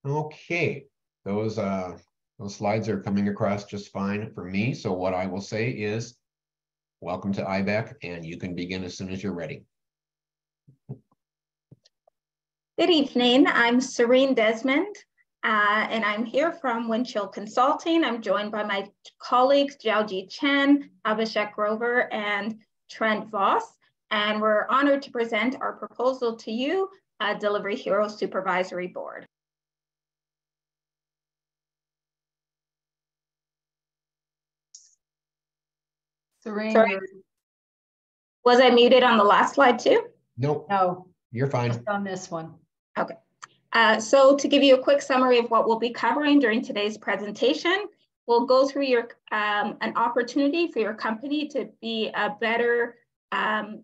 Okay, those slides are coming across just fine for me. So what I will say is, welcome to IBEC, and you can begin as soon as you're ready. Good evening, I'm Serene Desmond, and I'm here from Winchell Consulting. I'm joined by my colleagues, Jiaoji Chen, Abhishek Grover, and Trent Voss, and we're honored to present our proposal to you, Delivery Hero Supervisory Board. Serene, sorry, was I muted on the last slide too? Nope. No, You're fine. just on this one. Okay. So to give you a quick summary of what we'll be covering during today's presentation, we'll go through your an opportunity for your company to be a better, to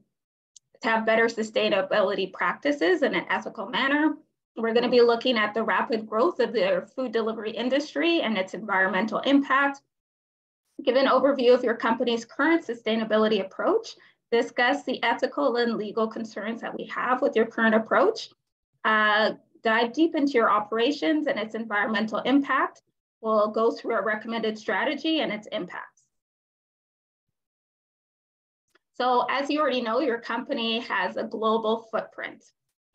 have better sustainability practices in an ethical manner. We're going to be looking at the rapid growth of the food delivery industry and its environmental impact, give an overview of your company's current sustainability approach, discuss the ethical and legal concerns that we have with your current approach, dive deep into your operations and its environmental impact. We'll go through a recommended strategy and its impacts. So as you already know, your company has a global footprint.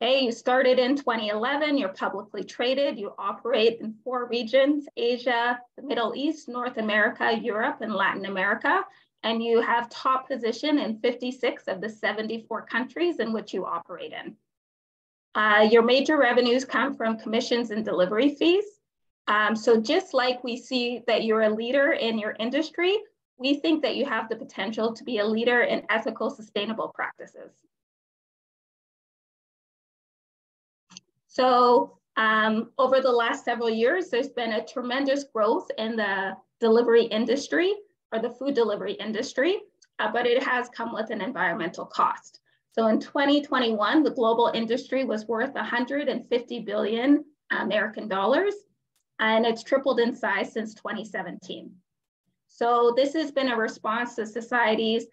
Okay, you started in 2011, you're publicly traded, you operate in 4 regions, Asia, the Middle East, North America, Europe, and Latin America, and you have top position in 56 of the 74 countries in which you operate in. Your major revenues come from commissions and delivery fees. So just like we see that you're a leader in your industry, we think that you have the potential to be a leader in ethical, sustainable practices. So over the last several years, there's been a tremendous growth in the delivery industry or the food delivery industry, but it has come with an environmental cost. So in 2021, the global industry was worth 150 billion American dollars, and it's tripled in size since 2017. So this has been a response to society's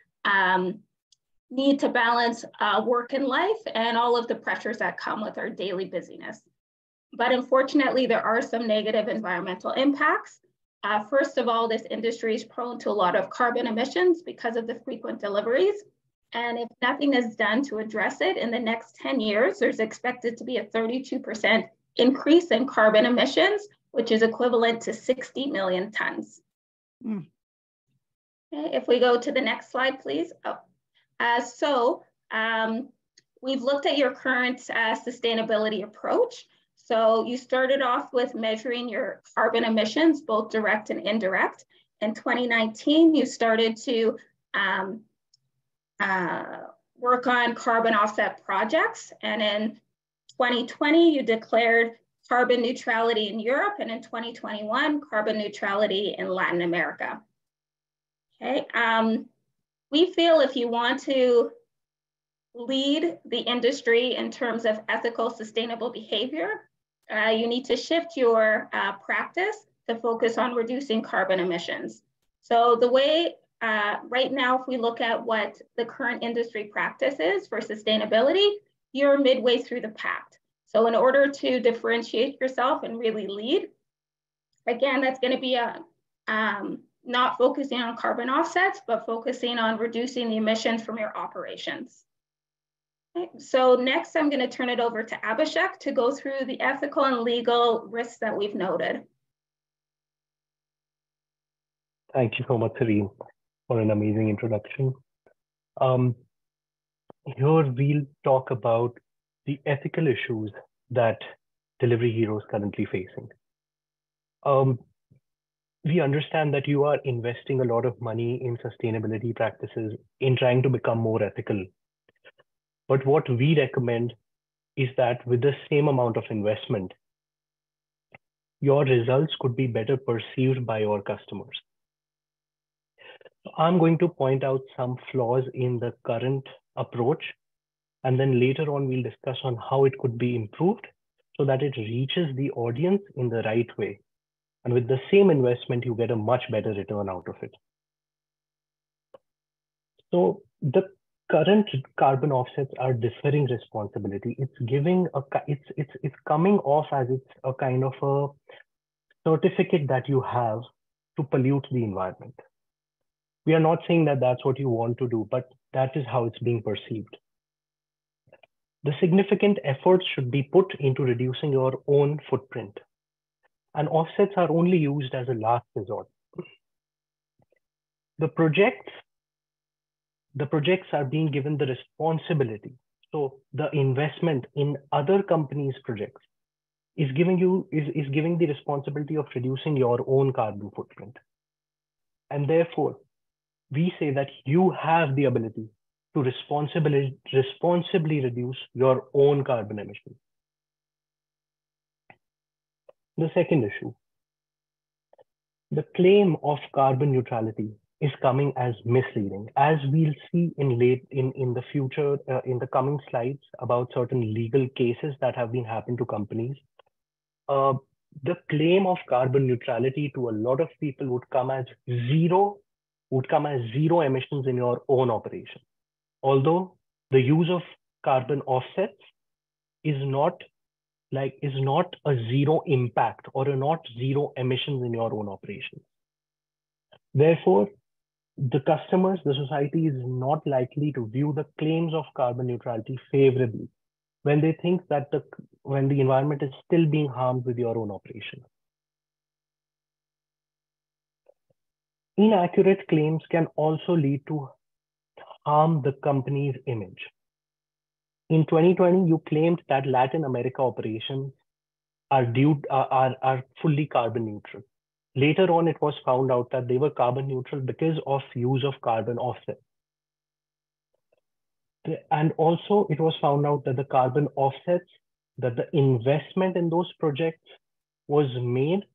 need to balance work and life and all of the pressures that come with our daily busyness. But unfortunately, there are some negative environmental impacts. First of all, this industry is prone to a lot of carbon emissions because of the frequent deliveries. And if nothing is done to address it in the next 10 years, there's expected to be a 32% increase in carbon emissions, which is equivalent to 60 million tons. Okay, if we go to the next slide, please. We've looked at your current sustainability approach. So you started off with measuring your carbon emissions, both direct and indirect. In 2019, you started to work on carbon offset projects. And in 2020, you declared carbon neutrality in Europe. And in 2021, carbon neutrality in Latin America. Okay. We feel if you want to lead the industry in terms of ethical, sustainable behavior, you need to shift your practice to focus on reducing carbon emissions. So the way right now, if we look at what the current industry practice is for sustainability, you're midway through the path. So in order to differentiate yourself and really lead, again, that's going to be not focusing on carbon offsets, but focusing on reducing the emissions from your operations. Okay, so next I'm going to turn it over to Abhishek to go through the ethical and legal risks that we've noted. Thank you so much, Serene, for an amazing introduction. Here we'll talk about the ethical issues that Delivery Hero is currently facing. We understand that you are investing a lot of money in sustainability practices in trying to become more ethical. But what we recommend is that with the same amount of investment, your results could be better perceived by your customers. I'm going to point out some flaws in the current approach, and then later on we'll discuss on how it could be improved so that it reaches the audience in the right way. And with the same investment, you get a much better return out of it. So the current carbon offsets are differing responsibility. It's giving it's coming off as it's a kind of a certificate that you have to pollute the environment. We are not saying that that's what you want to do, but that is how it's being perceived. The significant efforts should be put into reducing your own footprint, and offsets are only used as a last resort. The projects are being given the responsibility. So the investment in other companies' projects is giving the responsibility of reducing your own carbon footprint. And therefore, we say that you have the ability to responsibly reduce your own carbon emissions. The second issue, the claim of carbon neutrality is coming as misleading, as we'll see in the future, in the coming slides about certain legal cases that have been happened to companies. The claim of carbon neutrality to a lot of people would come as zero emissions in your own operation. Although the use of carbon offsets is not a zero impact or not zero emissions in your own operations. Therefore, the customers, the society is not likely to view the claims of carbon neutrality favorably when they think that when the environment is still being harmed with your own operation. Inaccurate claims can also lead to harm the company's image. In 2020, you claimed that Latin America operations are fully carbon neutral. Later on, it was found out that they were carbon neutral because of use of carbon offsets. And also, it was found out that the carbon offsets, that the investment in those projects was made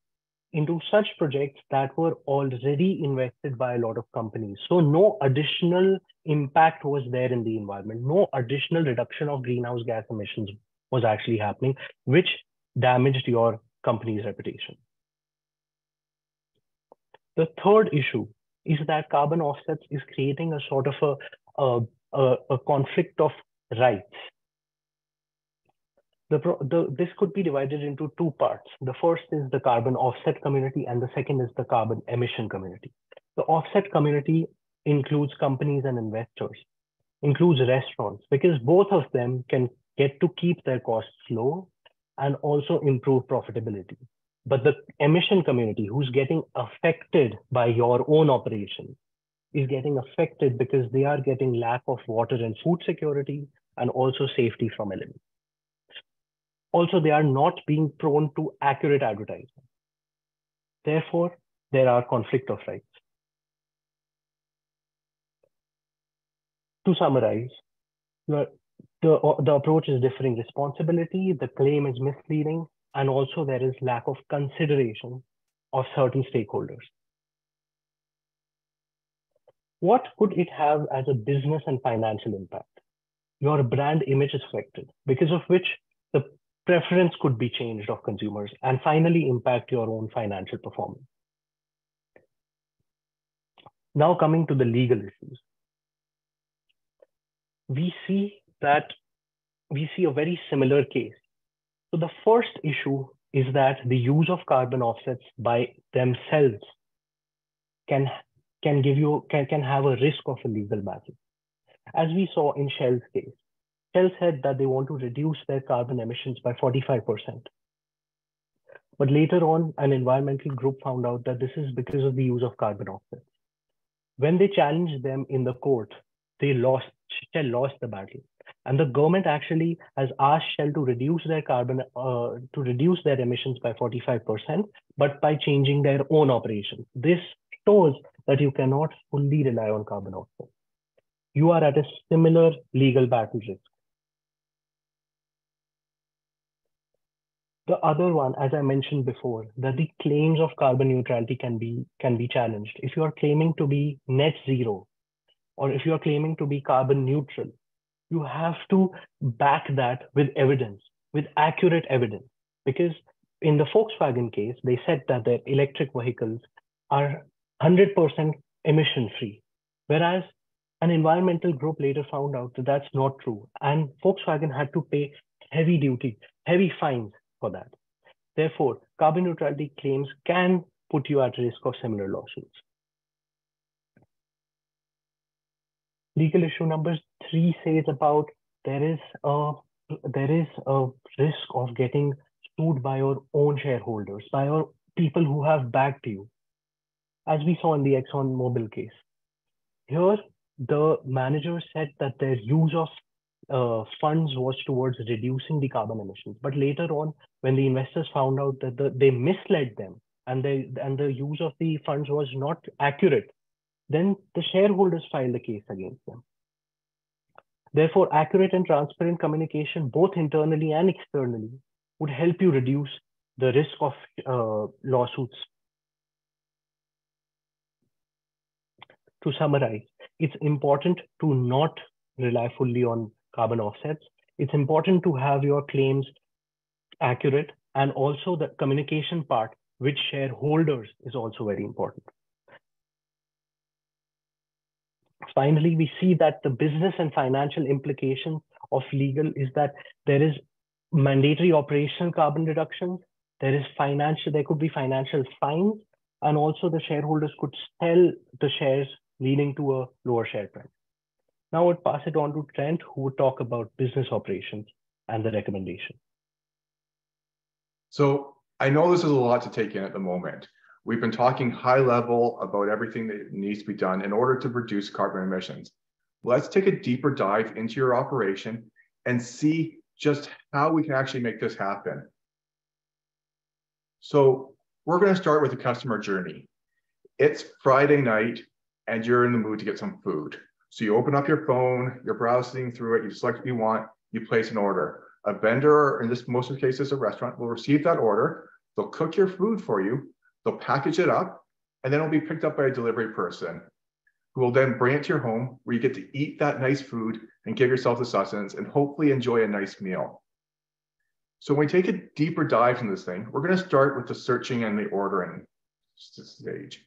into such projects that were already invested by a lot of companies. So no additional impact was there in the environment. No additional reduction of greenhouse gas emissions was actually happening, which damaged your company's reputation. The third issue is that carbon offsets is creating a sort of a conflict of rights. This could be divided into two parts. The first is the carbon offset community, and the second is the carbon emission community. The offset community includes companies and investors, includes restaurants, because both of them can get to keep their costs low and also improve profitability. But the emission community, who's getting affected by your own operation, is getting affected because they are getting lack of water and food security and also safety from elements. Also, they are not being prone to accurate advertising. Therefore, there are conflict of rights. To summarize, the approach is differing responsibility, the claim is misleading, and also there is lack of consideration of certain stakeholders. What could it have as a business and financial impact? Your brand image is affected, because of which the preference could be changed of consumers and finally impact your own financial performance. Now coming to the legal issues. We see a very similar case. So the first issue is that the use of carbon offsets by themselves can have a risk of a legal battle. As we saw in Shell's case, Shell said that they want to reduce their carbon emissions by 45%. But later on, an environmental group found out that this is because of the use of carbon offsets. When they challenged them in the court, Shell lost the battle. And the government actually has asked Shell to reduce their emissions by 45%, but by changing their own operations. This shows that you cannot fully rely on carbon offsets. You are at a similar legal battle risk. The other one, as I mentioned before, that the claims of carbon neutrality can be challenged. If you are claiming to be net zero, or if you are claiming to be carbon neutral, you have to back that with evidence, with accurate evidence. Because in the Volkswagen case, they said that their electric vehicles are 100% emission free. Whereas An environmental group later found out that that's not true, and Volkswagen had to pay heavy fines for that. Therefore, carbon neutrality claims can put you at risk of similar lawsuits. Legal issue number 3 says about there is a risk of getting sued by your own shareholders, by your people who have backed you, as we saw in the ExxonMobil case. Here, the manager said that their use of funds was towards reducing the carbon emissions. But later on, when the investors found out that they misled them and the use of the funds was not accurate, then the shareholders filed a case against them. Therefore, accurate and transparent communication, both internally and externally, would help you reduce the risk of lawsuits. To summarize, it's important to not rely fully on carbon offsets. It's important to have your claims accurate, and also the communication part with shareholders is also very important. Finally, we see that the business and financial implications of legal is that there is mandatory operational carbon reductions, there could be financial fines, and also the shareholders could sell the shares, leading to a lower share price. Now I would pass it on to Trent, who would talk about business operations and the recommendation. So I know this is a lot to take in at the moment. We've been talking high level about everything that needs to be done in order to reduce carbon emissions. Let's take a deeper dive into your operation and see just how we can actually make this happen. So we're going to start with the customer journey. It's Friday night and you're in the mood to get some food. So you open up your phone, you're browsing through it, you select what you want, you place an order. A vendor, or in most of the cases, a restaurant, will receive that order. They'll cook your food for you. They'll package it up, and then it'll be picked up by a delivery person who will then bring it to your home where you get to eat that nice food and give yourself the sustenance and hopefully enjoy a nice meal. So when we take a deeper dive into this thing, we're going to start with the searching and the ordering stage.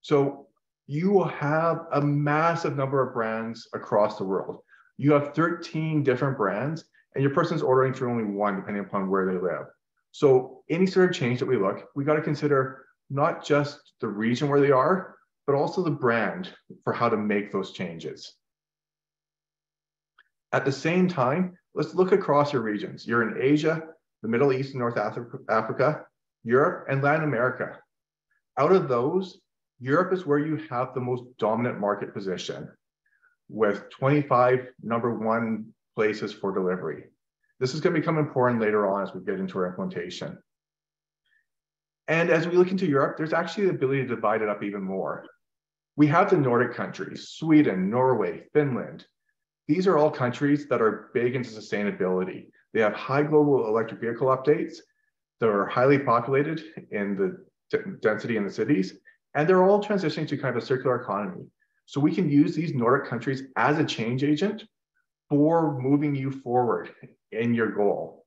So you will have a massive number of brands across the world. You have 13 different brands, and your person's ordering through only one, depending upon where they live. So any sort of change that we got to consider not just the region where they are, but also the brand for how to make those changes. At the same time, let's look across your regions. You're in Asia, the Middle East and North Africa, Europe, and Latin America. Out of those, Europe is where you have the most dominant market position, with 25 #1 places for delivery. This is going to become important later on as we get into our implementation. And as we look into Europe, there's actually the ability to divide it up even more. We have the Nordic countries, Sweden, Norway, Finland. These are all countries that are big into sustainability. They have high global electric vehicle updates. They're highly populated in the density in the cities, and they're all transitioning to kind of a circular economy. So we can use these Nordic countries as a change agent for moving you forward in your goal.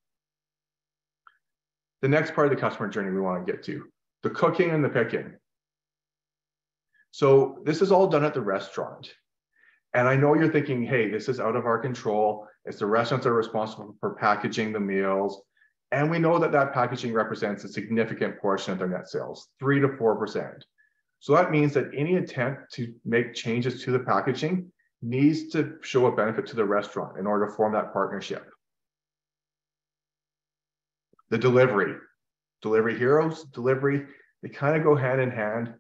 The next part of the customer journey we want to get to, the cooking and the picking. So this is all done at the restaurant. And I know you're thinking, hey, this is out of our control. It's the restaurants that are responsible for packaging the meals. And we know that that packaging represents a significant portion of their net sales, 3 to 4%. So that means that any attempt to make changes to the packaging needs to show a benefit to the restaurant in order to form that partnership. The delivery heroes, they kind of go hand in hand.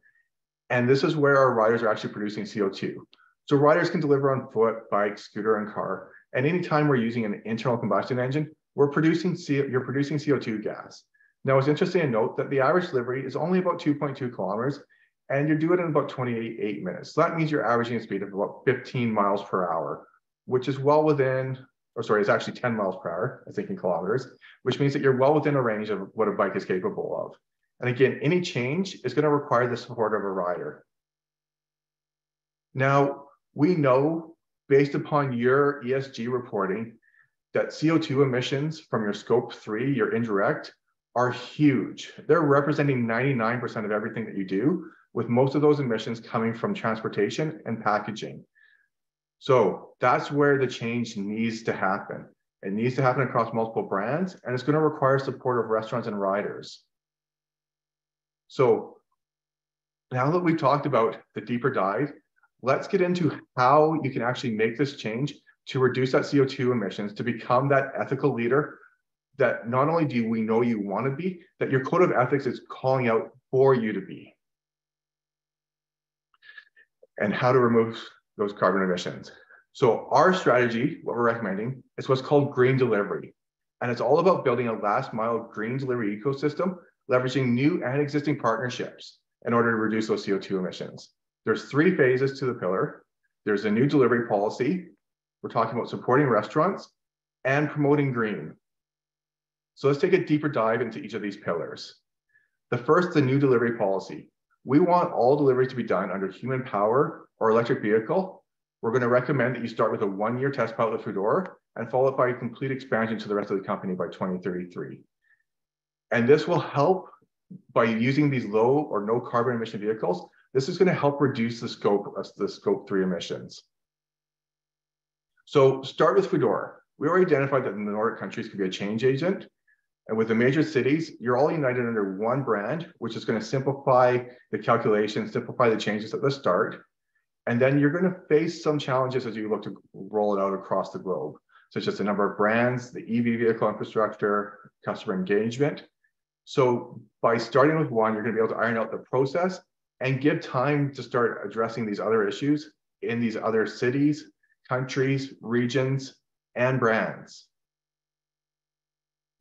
And this is where our riders are actually producing CO2. So riders can deliver on foot, bike, scooter, and car. And anytime we're using an internal combustion engine, you're producing CO2 gas. Now, it's interesting to note that the average delivery is only about 2.2 kilometers, and you do it in about 28 minutes. So that means you're averaging a speed of about 15 miles per hour, which is well within, it's actually 10 miles per hour, I think in kilometers, which means that you're well within a range of what a bike is capable of. And again, any change is going to require the support of a rider. Now, we know, based upon your ESG reporting, that CO2 emissions from your scope 3, your indirect, are huge. They're representing 99% of everything that you do, with most of those emissions coming from transportation and packaging. So that's where the change needs to happen. It needs to happen across multiple brands, and it's going to require support of restaurants and riders. So now that we've talked about the deeper dive, let's get into how you can actually make this change to reduce that CO2 emissions, to become that ethical leader that not only do we know you want to be, that your code of ethics is calling out for you to be. And how to remove those carbon emissions. So our strategy, what we're recommending, is what's called green delivery. And it's all about building a last mile green delivery ecosystem, leveraging new and existing partnerships in order to reduce those CO2 emissions. There's 3 phases to the pillar. There's a new delivery policy. We're talking about supporting restaurants and promoting green. So let's take a deeper dive into each of these pillars. The first, the new delivery policy. We want all delivery to be done under human power or electric vehicle. We're going to recommend that you start with a 1-year test pilot with Foodora and follow it by a complete expansion to the rest of the company by 2033. And this will help by using these low or no carbon emission vehicles. This is going to help reduce the scope 3 emissions. So start with Foodora. We already identified that in the Nordic countries could be a change agent. And with the major cities, you're all united under one brand, which is going to simplify the calculations, simplify the changes at the start. And then you're going to face some challenges as you look to roll it out across the globe, such as the number of brands, the EV vehicle infrastructure, customer engagement. So by starting with one, you're going to be able to iron out the process and give time to start addressing these other issues in these other cities, countries, regions, and brands.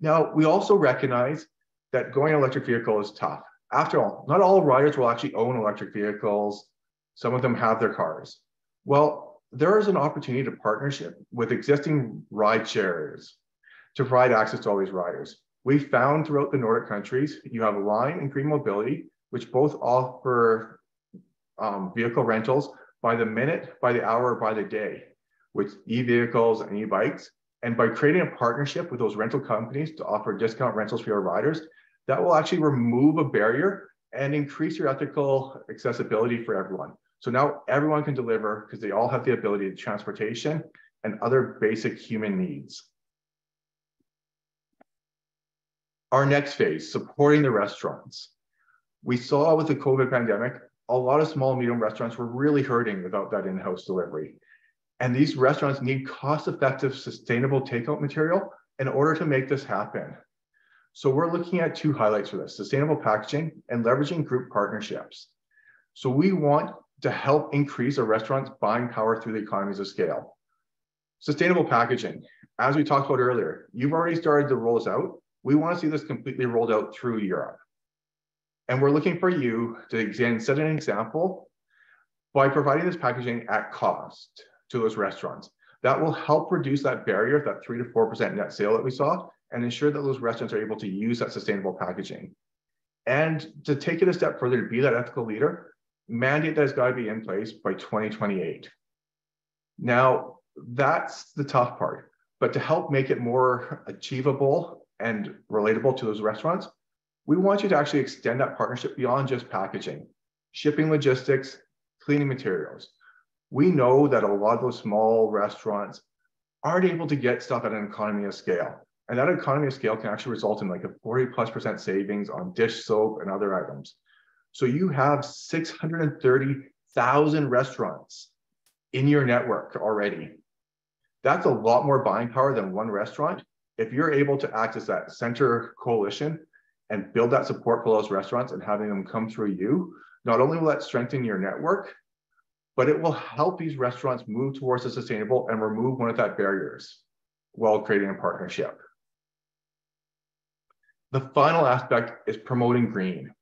Now, we also recognize that going electric vehicle is tough. After all, not all riders will actually own electric vehicles. Some of them have their cars. Well, there is an opportunity to partnership with existing ride sharers to provide access to all these riders. We found throughout the Nordic countries, you have Line and Green Mobility, which both offer vehicle rentals by the minute, by the hour, or by the day, with e-vehicles and e-bikes. And by creating a partnership with those rental companies to offer discount rentals for your riders, that will actually remove a barrier and increase your ethical accessibility for everyone. So now everyone can deliver because they all have the ability to transportation and other basic human needs. Our next phase, supporting the restaurants. We saw with the COVID pandemic, a lot of small and medium restaurants were really hurting without that in-house delivery. And these restaurants need cost-effective, sustainable takeout material in order to make this happen. So we're looking at 2 highlights for this: sustainable packaging and leveraging group partnerships. So we want to help increase a restaurant's buying power through the economies of scale. Sustainable packaging, as we talked about earlier, you've already started to roll this out. We want to see this completely rolled out through Europe. And we're looking for you to, again, set an example by providing this packaging at cost to those restaurants. That will help reduce that barrier, that 3 to 4% net sale that we saw, and ensure that those restaurants are able to use that sustainable packaging. And to take it a step further, to be that ethical leader, mandate that has got to be in place by 2028. Now, that's the tough part, but to help make it more achievable and relatable to those restaurants, we want you to actually extend that partnership beyond just packaging, shipping logistics, cleaning materials. We know that a lot of those small restaurants aren't able to get stuff at an economy of scale. And that economy of scale can actually result in like a 40+% savings on dish soap and other items. So you have 630,000 restaurants in your network already. That's a lot more buying power than one restaurant. If you're able to access that center coalition and build that support for those restaurants and having them come through you, not only will that strengthen your network, but it will help these restaurants move towards the sustainable and remove one of that barriers while creating a partnership. The final aspect is promoting green.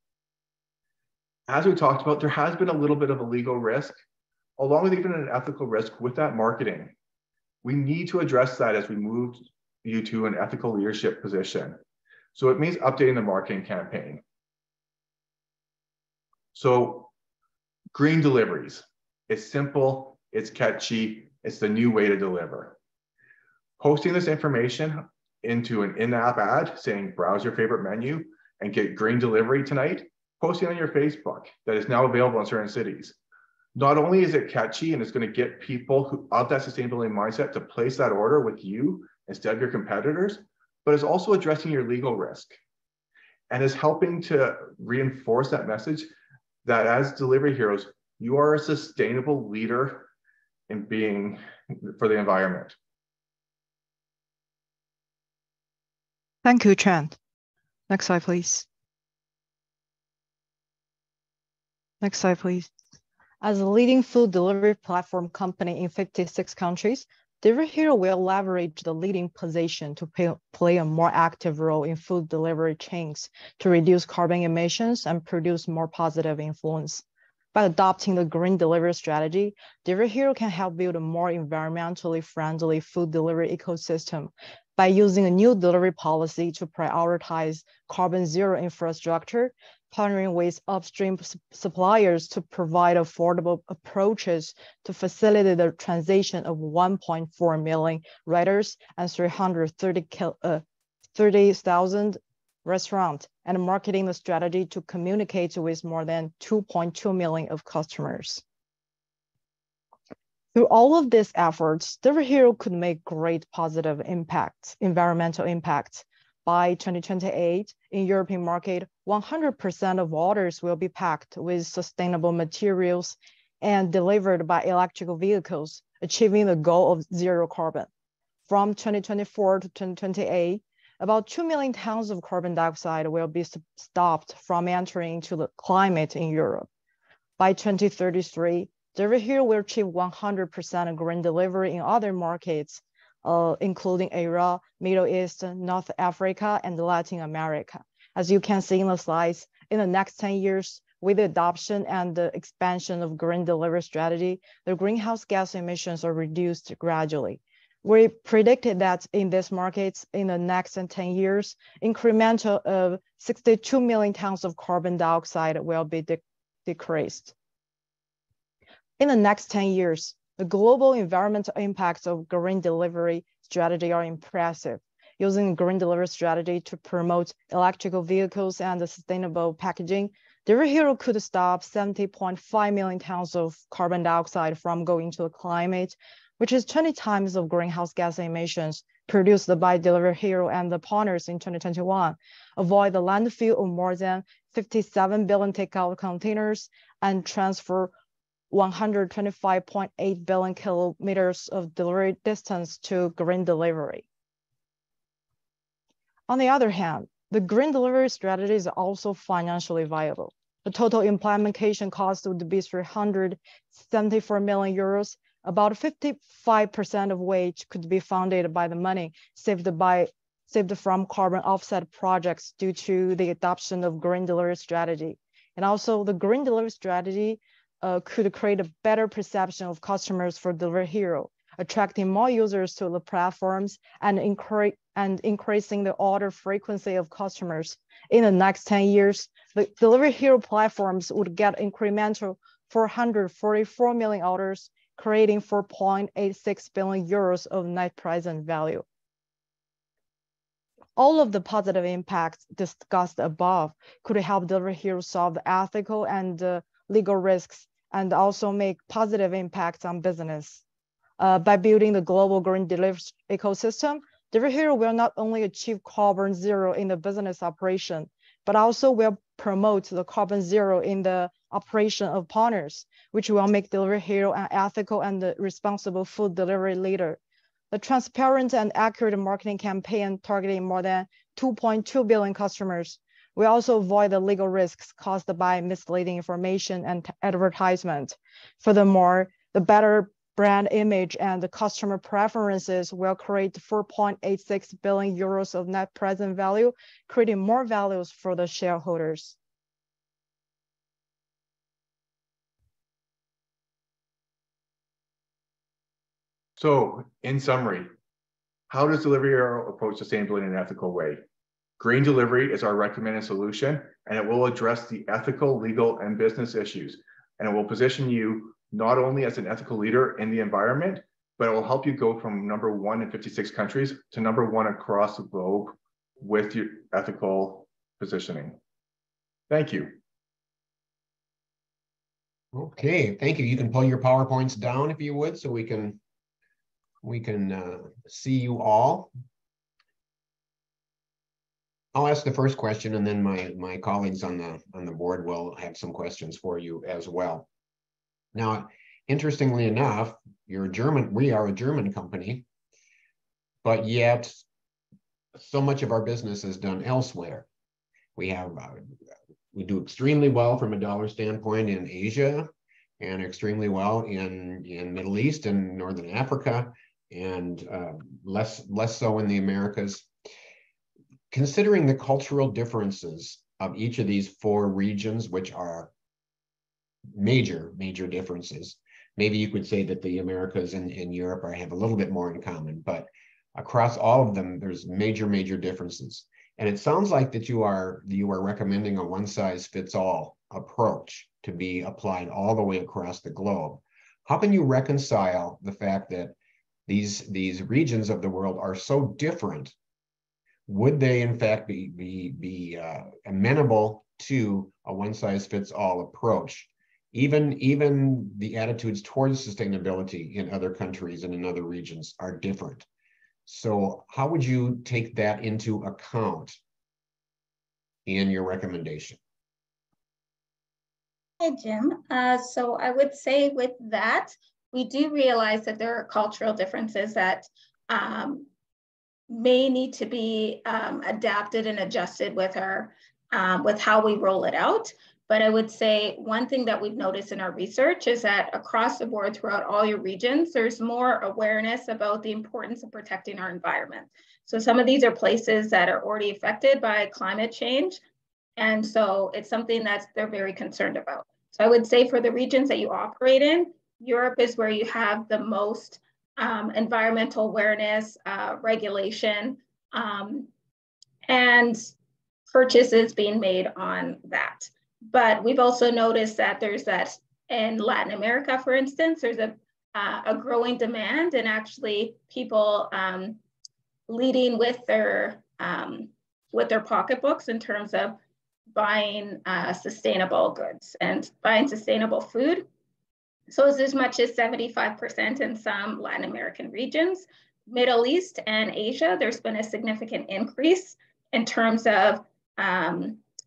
As we talked about, there has been a little bit of a legal risk, along with even an ethical risk with that marketing. We need to address that as we move you to an ethical leadership position. So it means updating the marketing campaign. So green deliveries. It's simple, it's catchy, it's the new way to deliver. Posting this information into an in-app ad saying, browse your favorite menu and get green delivery tonight, posting on your Facebook that is now available in certain cities. Not only is it catchy and it's going to get people who of that sustainability mindset to place that order with you instead of your competitors, but it's also addressing your legal risk and is helping to reinforce that message that as delivery heroes, you are a sustainable leader in being for the environment. Thank you, Chan. Next slide, please. Next slide, please. As a leading food delivery platform company in 56 countries, Delivery Hero will leverage the leading position to play a more active role in food delivery chains to reduce carbon emissions and produce more positive influence. By adopting the green delivery strategy, Delivery Hero can help build a more environmentally friendly food delivery ecosystem by using a new delivery policy to prioritize carbon zero infrastructure, partnering with upstream suppliers to provide affordable approaches to facilitate the transition of 1.4 million riders and 330,000 restaurants, and marketing the strategy to communicate with more than 2.2 million of customers. Through all of these efforts, Delivery Hero could make great positive impacts, environmental impacts. By 2028, in European market, 100% of orders will be packed with sustainable materials and delivered by electrical vehicles, achieving the goal of zero carbon. From 2024 to 2028, about 2 million tons of carbon dioxide will be stopped from entering into the climate in Europe. By 2033, Delivery Hero will achieve 100% green delivery in other markets, including Asia, Middle East, North Africa, and Latin America. As you can see in the slides, in the next 10 years, with the adoption and the expansion of green delivery strategy, the greenhouse gas emissions are reduced gradually. We predicted that in these markets, in the next 10 years, incremental of 62 million tons of carbon dioxide will be decreased. In the next 10 years, the global environmental impacts of green delivery strategy are impressive. Using green delivery strategy to promote electrical vehicles and sustainable packaging, Delivery Hero could stop 70.5 million tons of carbon dioxide from going to the climate, which is 20 times of greenhouse gas emissions produced by Delivery Hero and the partners in 2021, avoid the landfill of more than 57 billion takeout containers, and transfer 125.8 billion kilometers of delivery distance to green delivery. On the other hand, the green delivery strategy is also financially viable. The total implementation cost would be 374 million euros, about 55% of which could be funded by the money saved from carbon offset projects due to the adoption of green delivery strategy. And also the green delivery strategy could create a better perception of customers for Delivery Hero, attracting more users to the platforms and increasing the order frequency of customers. In the next 10 years, the Delivery Hero platforms would get incremental 444 million orders, creating 4.86 billion euros of net present value. All of the positive impacts discussed above could help Delivery Hero solve the ethical and legal risks and also make positive impacts on business. By building the global green delivery ecosystem, Delivery Hero will not only achieve carbon zero in the business operation, but also will promote the carbon zero in the operation of partners, which will make Delivery Hero an ethical and responsible food delivery leader. The transparent and accurate marketing campaign targeting more than 2.2 billion customers will also avoid the legal risks caused by misleading information and advertisement. Furthermore, the better brand image and the customer preferences will create 4.86 billion euros of net present value, creating more values for the shareholders. So, in summary, how does Delivery Hero approach sustainability in an ethical way? Green delivery is our recommended solution, and it will address the ethical, legal, and business issues. And it will position you not only as an ethical leader in the environment, but it will help you go from #1 in 56 countries to #1 across the globe with your ethical positioning. Thank you. Okay, thank you. You can pull your PowerPoints down if you would, so we can see you all. I'll ask the first question, and then my colleagues on the board will have some questions for you as well. Now, interestingly enough, we are a German company, but yet so much of our business is done elsewhere. We do extremely well from a dollar standpoint in Asia, and extremely well in Middle East and Northern Africa, and less so in the Americas. Considering the cultural differences of each of these 4 regions, which are major differences, maybe you could say that the Americas and Europe have a little bit more in common, but across all of them, there's major differences. And it sounds like that you are recommending a one-size-fits-all approach to be applied all the way across the globe. How can you reconcile the fact that these regions of the world are so different? Would they in fact be amenable to a one-size-fits-all approach? Even the attitudes towards sustainability in other countries and in other regions are different. So how would you take that into account in your recommendation? Hi, Jim. So I would say with that, we do realize that there are cultural differences that may need to be adapted and adjusted with how we roll it out. But I would say one thing that we've noticed in our research is that across the board throughout all your regions, there's more awareness about the importance of protecting our environment. So some of these are places that are already affected by climate change. And so it's something that they're very concerned about. So I would say for the regions that you operate in, Europe is where you have the most environmental awareness, regulation, and purchases being made on that. But we've also noticed that there's that in Latin America, for instance, there's a growing demand, and actually people leading with their pocketbooks in terms of buying sustainable goods and buying sustainable food. So it's as much as 75% in some Latin American regions. Middle East and Asia, there's been a significant increase in terms of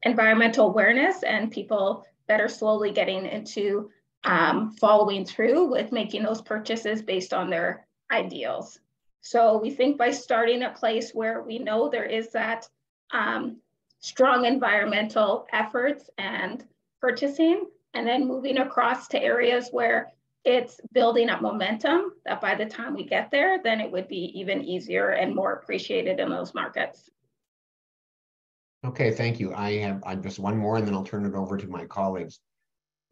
environmental awareness and people that are slowly getting into following through with making those purchases based on their ideals. So we think by starting a place where we know there is that strong environmental efforts and purchasing, and then moving across to areas where it's building up momentum, that by the time we get there, then it would be even easier and more appreciated in those markets. Okay, thank you. I'm just one more, and then I'll turn it over to my colleagues.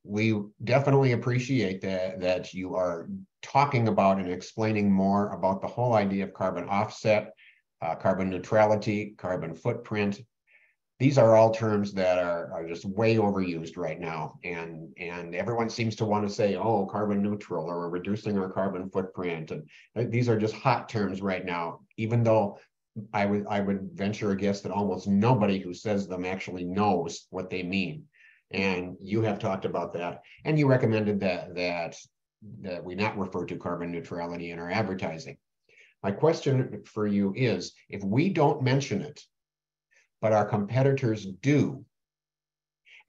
We definitely appreciate that you are talking about and explaining more about the whole idea of carbon offset, carbon neutrality, carbon footprint. These are all terms that are just way overused right now. And everyone seems to want to say, oh, carbon neutral, or we're reducing our carbon footprint. And these are just hot terms right now, even though I would venture a guess that almost nobody who says them actually knows what they mean. And you have talked about that, and you recommended that we not refer to carbon neutrality in our advertising. My question for you is, if we don't mention it, but our competitors do,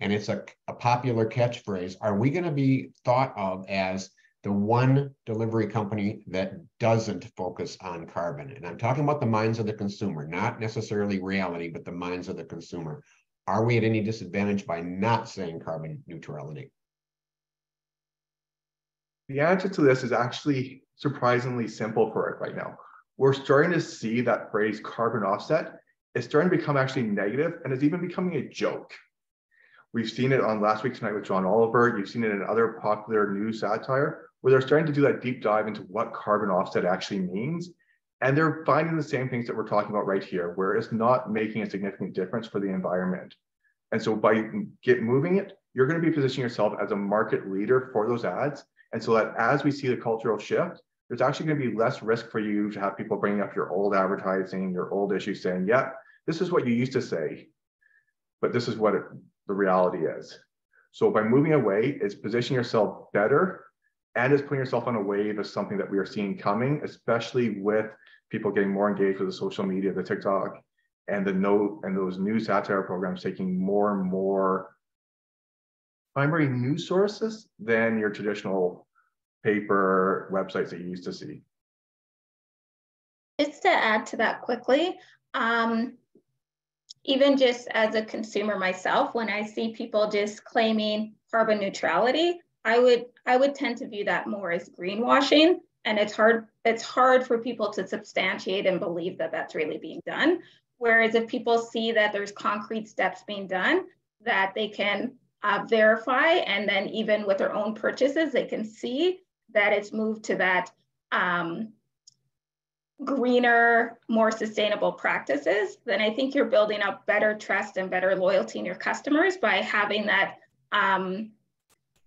and it's a popular catchphrase, are we going to be thought of as the one delivery company that doesn't focus on carbon? And I'm talking about the minds of the consumer, not necessarily reality, but the minds of the consumer. Are we at any disadvantage by not saying carbon neutrality? The answer to this is actually surprisingly simple for it right now. We're starting to see that phrase carbon offset is starting to become actually negative, and it's even becoming a joke. We've seen it on Last Week Tonight with John Oliver. You've seen it in other popular news satire, where they're starting to do that deep dive into what carbon offset actually means. And they're finding the same things that we're talking about right here, where it's not making a significant difference for the environment. And so by moving it, you're going to be positioning yourself as a market leader for those ads. And so that as we see the cultural shift, there's actually going to be less risk for you to have people bringing up your old advertising, your old issues, saying, yeah, this is what you used to say, but this is what the reality is. So by moving away, it's positioning yourself better, and it's putting yourself on a wave of something that we are seeing coming, especially with people getting more engaged with the social media, the TikTok, and those news satire programs taking more and more primary news sources than your traditional paper websites that you used to see. Just to add to that quickly, even just as a consumer myself, when I see people just claiming carbon neutrality, I would tend to view that more as greenwashing, and it's hard for people to substantiate and believe that that's really being done. Whereas if people see that there's concrete steps being done that they can verify, and then even with their own purchases, they can see that it's moved to that greener, more sustainable practices, then I think you're building up better trust and better loyalty in your customers by having that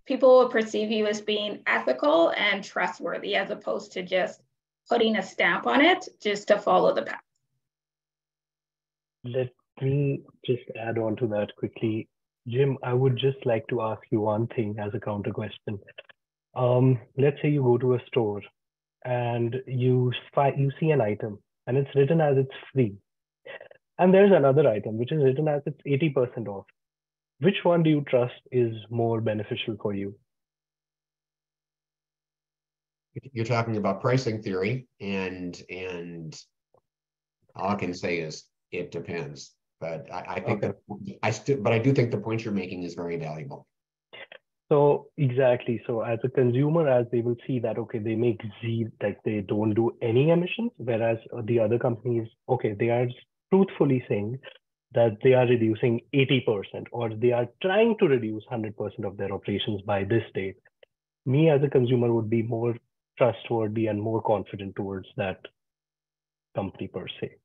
people will perceive you as being ethical and trustworthy, as opposed to just putting a stamp on it just to follow the path. Let me just add on to that quickly. Jim, I would just like to ask you one thing as a counter question. Let's say you go to a store and you see an item and it's written as it's free. And there's another item which is written as it's 80% off. Which one do you trust is more beneficial for you? You're talking about pricing theory, and all I can say is it depends. But I think but I do think the point you're making is very valuable. So exactly. So as a consumer, as they will see that, okay, they make like they don't do any emissions, whereas the other companies, okay, they are truthfully saying that they are reducing 80%, or they are trying to reduce 100% of their operations by this date. Me as a consumer would be more trustworthy and more confident towards that company per se.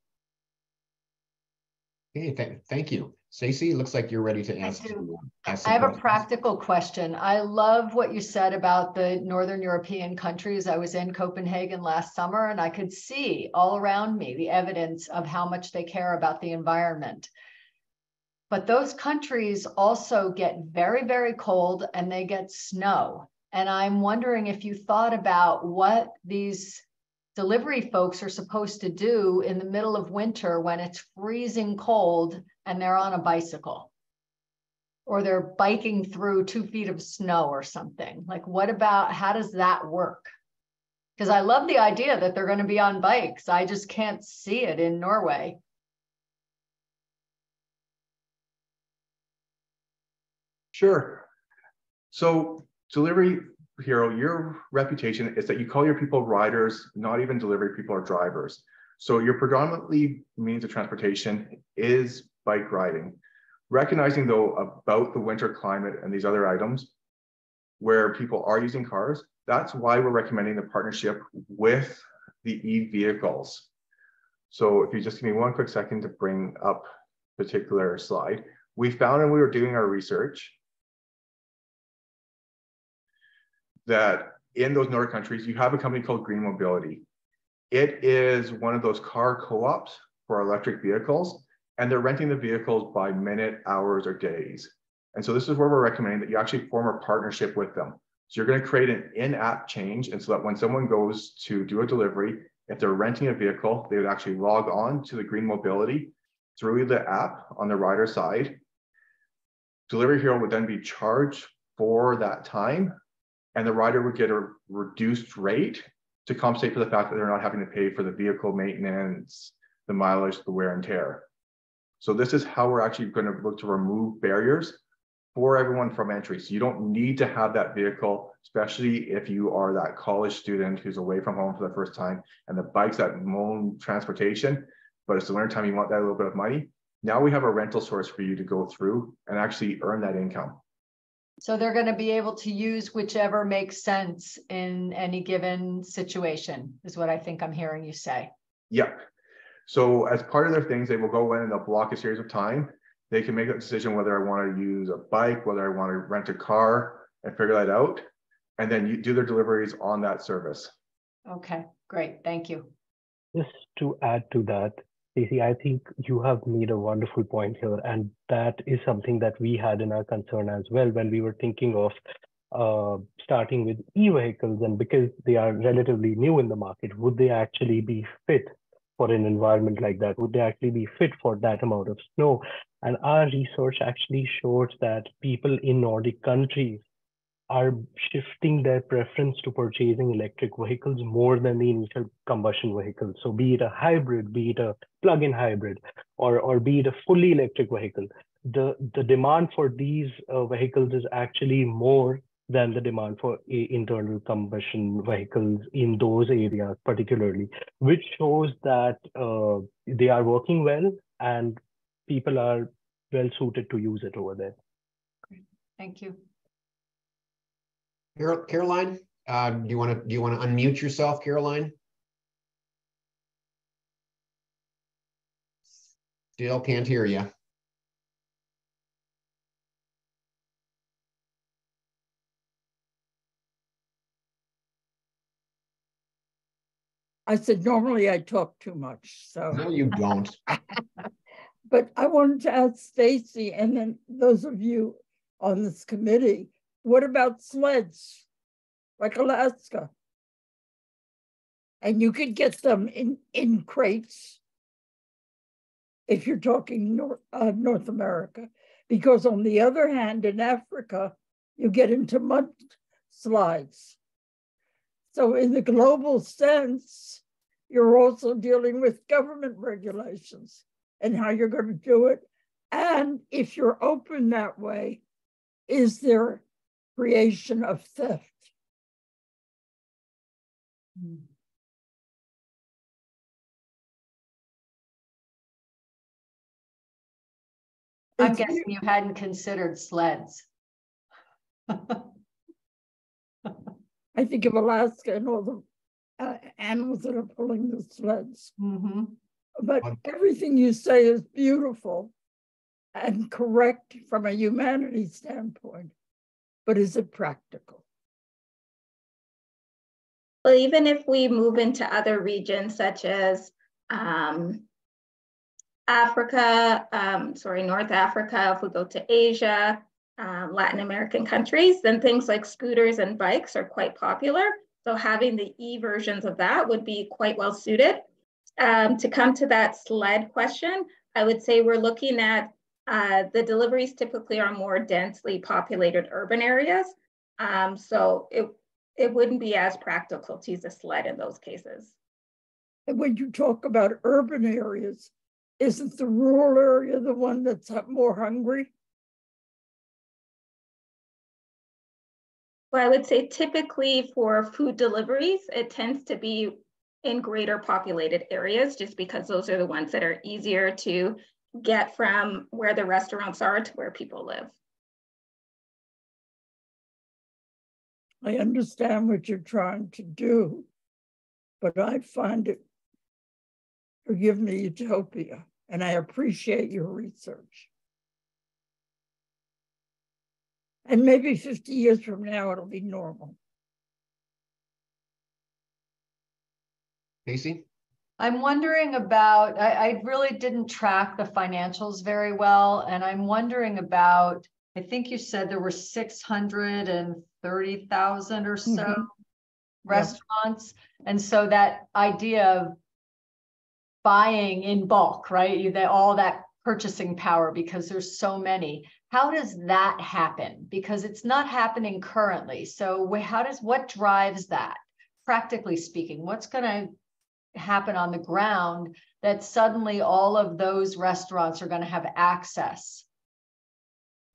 Okay, thank you. Stacey, looks like you're ready to ask. I have a practical question. I love what you said about the Northern European countries. I was in Copenhagen last summer and I could see all around me the evidence of how much they care about the environment. But those countries also get very, very cold and they get snow. And I'm wondering if you thought about what these delivery folks are supposed to do in the middle of winter when it's freezing cold and they're on a bicycle, or they're biking through 2 feet of snow or something. Like, what about, how does that work? Because I love the idea that they're going to be on bikes. I just can't see it in Norway. Sure. So Delivery Hero, your reputation is that you call your people riders, not even delivery people or drivers. So your predominantly means of transportation is bike riding. Recognizing though about the winter climate and these other items where people are using cars, that's why we're recommending the partnership with the e-vehicles. So if you just give me one quick second to bring up a particular slide, we found, and we were doing our research, that in those Nordic countries, you have a company called Green Mobility. It is one of those car co-ops for electric vehicles, and they're renting the vehicles by minute, hours, or days. And so this is where we're recommending that you actually form a partnership with them. So you're going to create an in-app change, and so that when someone goes to do a delivery, if they're renting a vehicle, they would actually log on to the Green Mobility through the app on the rider side. Delivery Hero would then be charged for that time, and the rider would get a reduced rate to compensate for the fact that they're not having to pay for the vehicle maintenance, the mileage, the wear and tear. So this is how we're actually going to look to remove barriers for everyone from entry. So you don't need to have that vehicle, especially if you are that college student who's away from home for the first time, and the bike's that main transportation, but it's the winter time, you want that little bit of money. Now we have a rental source for you to go through and actually earn that income. So they're going to be able to use whichever makes sense in any given situation, is what I think I'm hearing you say. Yep. So as part of their things, they will go in and they'll block a series of time. They can make a decision whether I want to use a bike, whether I want to rent a car, and figure that out. And then you do their deliveries on that service. Okay, great. Thank you. Just to add to that, Stacey, I think you have made a wonderful point here, and that is something that we had in our concern as well when we were thinking of starting with e-vehicles, and because they are relatively new in the market, would they actually be fit for an environment like that? Would they actually be fit for that amount of snow? And our research actually shows that people in Nordic countries are shifting their preference to purchasing electric vehicles more than the initial combustion vehicles. So be it a hybrid, be it a plug-in hybrid, or be it a fully electric vehicle, the demand for these vehicles is actually more than the demand for internal combustion vehicles in those areas particularly, which shows that they are working well and people are well suited to use it over there. Great. Thank you. Caroline, do you want to unmute yourself, Caroline? Still can't hear you. I said, normally I talk too much, so. No, you don't. But I wanted to ask Stacey, and then those of you on this committee, what about sleds, like Alaska? And you could get them in crates if you're talking North America, because on the other hand, in Africa, you get into mudslides. So in the global sense, you're also dealing with government regulations and how you're going to do it. And if you're open that way, is there creation of theft? I'm guessing you hadn't considered sleds. I think of Alaska and all the animals that are pulling the sleds. Mm-hmm. But everything you say is beautiful and correct from a humanities standpoint. But is it practical? Well, even if we move into other regions such as Africa, North Africa, if we go to Asia, Latin American countries, then things like scooters and bikes are quite popular. So having the E versions of that would be quite well suited. To come to that sled question, I would say we're looking at the deliveries typically are more densely populated urban areas. So it wouldn't be as practical to use a sled in those cases. And when you talk about urban areas, isn't the rural area the one that's more hungry? Well, I would say typically for food deliveries, it tends to be in greater populated areas, just because those are the ones that are easier to get from where the restaurants are to where people live. I understand what you're trying to do, but I find it, forgive me, utopia, and I appreciate your research. And maybe 50 years from now, it'll be normal. Casey? I'm wondering about, I really didn't track the financials very well. And I'm wondering about, I think you said there were 630,000 or so restaurants. And so that idea of buying in bulk, right? All that purchasing power, because there's so many. How does that happen? Because it's not happening currently. So what drives that? Practically speaking, what's going to happen on the ground that suddenly all of those restaurants are going to have access?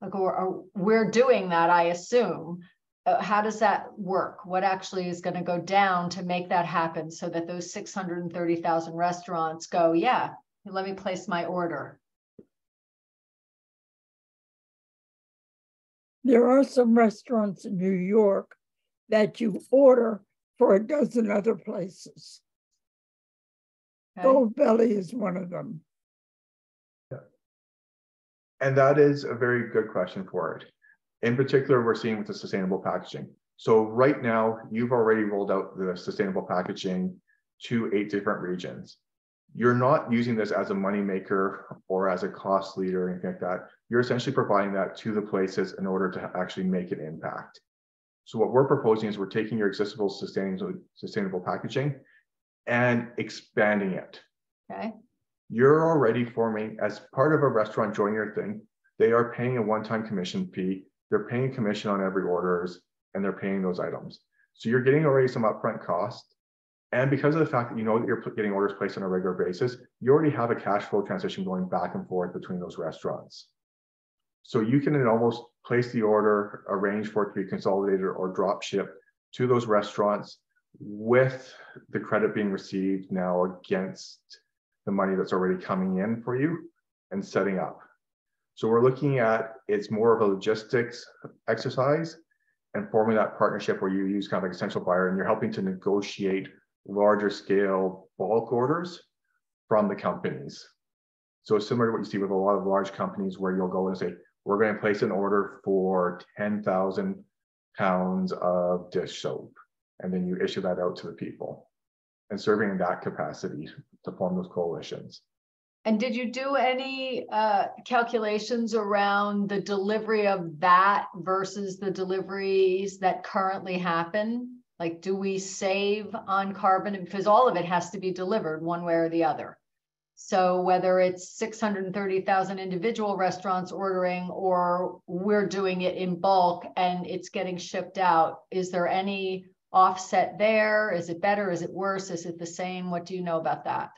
Like, or we're doing that, I assume. How does that work? What actually is going to go down to make that happen so that those 630,000 restaurants go, yeah, let me place my order? There are some restaurants in New York that you order for a dozen other places. Okay. Gold Belly is one of them. Yeah. And that is a very good question for it. In particular, we're seeing with the sustainable packaging. So right now, you've already rolled out the sustainable packaging to 8 different regions. you're not using this as a money maker or as a cost leader or anything like that. You're essentially providing that to the places in order to actually make an impact. So what we're proposing is we're taking your existing sustainable packaging and expanding it. Okay. You're already forming, as part of a restaurant joining your thing, they are paying a one-time commission fee. They're paying commission on every orders, and they're paying those items. So you're getting already some upfront cost. And because of the fact that you know that you're getting orders placed on a regular basis, you already have a cash flow transition going back and forth between those restaurants. So you can almost place the order, arrange for it to be consolidated or drop shipped to those restaurants with the credit being received now against the money that's already coming in for you and setting up. So we're looking at, it's more of a logistics exercise and forming that partnership where you use kind of like a central buyer and you're helping to negotiate larger scale bulk orders from the companies. So it's similar to what you see with a lot of large companies where you'll go and say, we're going to place an order for 10,000 pounds of dish soap. And then you issue that out to the people and serving in that capacity to form those coalitions. And did you do any calculations around the delivery of that versus the deliveries that currently happen? Like, do we save on carbon? Because all of it has to be delivered one way or the other. So whether it's 630,000 individual restaurants ordering or we're doing it in bulk and it's getting shipped out, is there any offset there? Is it better? Is it worse? Is it the same? What do you know about that?